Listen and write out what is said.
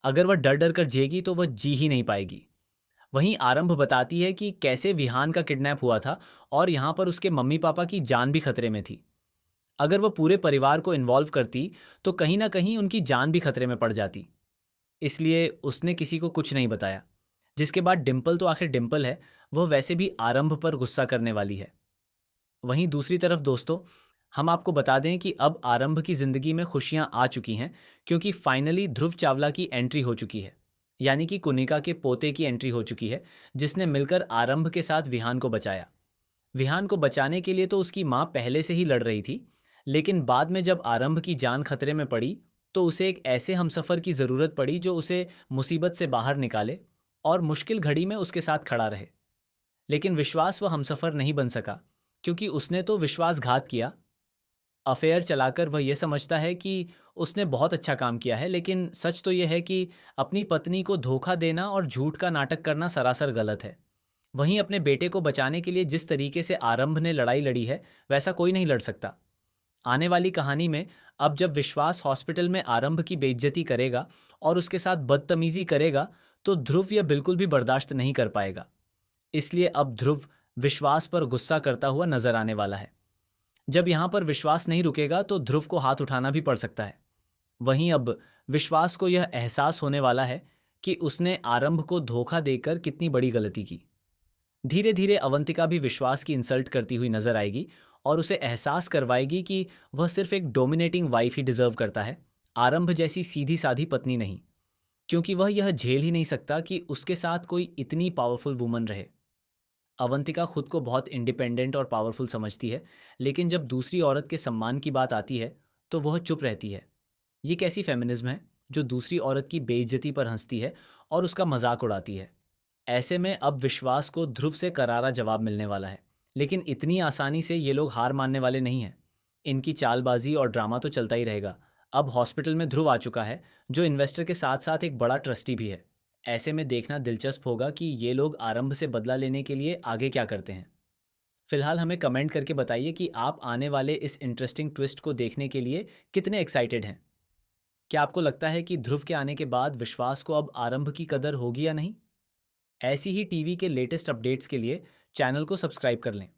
अगर वह डर डर कर जिएगी तो वह जी ही नहीं पाएगी। वहीं आरंभ बताती है कि कैसे विहान का किडनैप हुआ था और यहाँ पर उसके मम्मी पापा की जान भी खतरे में थी। अगर वह पूरे परिवार को इन्वॉल्व करती तो कहीं ना कहीं उनकी जान भी खतरे में पड़ जाती। इसलिए उसने किसी को कुछ नहीं बताया। जिसके बाद डिम्पल तो आखिर डिम्पल है, वह वैसे भी आरंभ पर गुस्सा करने वाली है। वहीं दूसरी तरफ दोस्तों, हम आपको बता दें कि अब आरंभ की जिंदगी में खुशियां आ चुकी हैं, क्योंकि फाइनली ध्रुव चावला की एंट्री हो चुकी है। यानी कि कुनिका के पोते की एंट्री हो चुकी है, जिसने मिलकर आरंभ के साथ विहान को बचाया। विहान को बचाने के लिए तो उसकी माँ पहले से ही लड़ रही थी, लेकिन बाद में जब आरंभ की जान खतरे में पड़ी तो उसे एक ऐसे हमसफर की ज़रूरत पड़ी जो उसे मुसीबत से बाहर निकाले और मुश्किल घड़ी में उसके साथ खड़ा रहे। लेकिन विश्वास वह हमसफर नहीं बन सका, क्योंकि उसने तो विश्वासघात किया। अफेयर चलाकर वह यह समझता है कि उसने बहुत अच्छा काम किया है, लेकिन सच तो यह है कि अपनी पत्नी को धोखा देना और झूठ का नाटक करना सरासर गलत है। वहीं अपने बेटे को बचाने के लिए जिस तरीके से आरंभ ने लड़ाई लड़ी है, वैसा कोई नहीं लड़ सकता। आने वाली कहानी में अब जब विश्वास हॉस्पिटल में आरंभ की बेइज्जती करेगा और उसके साथ बदतमीजी करेगा, तो ध्रुव यह बिल्कुल भी बर्दाश्त नहीं कर पाएगा। इसलिए अब ध्रुव विश्वास पर गुस्सा करता हुआ नजर आने वाला है। जब यहाँ पर विश्वास नहीं रुकेगा तो ध्रुव को हाथ उठाना भी पड़ सकता है। वहीं अब विश्वास को यह एहसास होने वाला है कि उसने आरंभ को धोखा देकर कितनी बड़ी गलती की। धीरे धीरे अवंतिका भी विश्वास की इंसल्ट करती हुई नजर आएगी और उसे एहसास करवाएगी कि वह सिर्फ एक डोमिनेटिंग वाइफ ही डिजर्व करता है, आरंभ जैसी सीधी साधी पत्नी नहीं। क्योंकि वह यह झेल ही नहीं सकता कि उसके साथ कोई इतनी पावरफुल वुमन रहे। अवंतिका खुद को बहुत इंडिपेंडेंट और पावरफुल समझती है, लेकिन जब दूसरी औरत के सम्मान की बात आती है तो वह चुप रहती है। ये कैसी फेमिनिज्म है जो दूसरी औरत की बेइज्जती पर हंसती है और उसका मजाक उड़ाती है। ऐसे में अब विश्वास को ध्रुव से करारा जवाब मिलने वाला है, लेकिन इतनी आसानी से ये लोग हार मानने वाले नहीं हैं। इनकी चालबाजी और ड्रामा तो चलता ही रहेगा। अब हॉस्पिटल में ध्रुव आ चुका है, जो इन्वेस्टर के साथ साथ एक बड़ा ट्रस्टी भी है। ऐसे में देखना दिलचस्प होगा कि ये लोग आरंभ से बदला लेने के लिए आगे क्या करते हैं। फिलहाल हमें कमेंट करके बताइए कि आप आने वाले इस इंटरेस्टिंग ट्विस्ट को देखने के लिए कितने एक्साइटेड हैं। क्या आपको लगता है कि ध्रुव के आने के बाद विश्वास को अब आरंभ की कदर होगी या नहीं? ऐसी ही टीवी के लेटेस्ट अपडेट्स के लिए चैनल को सब्सक्राइब कर लें।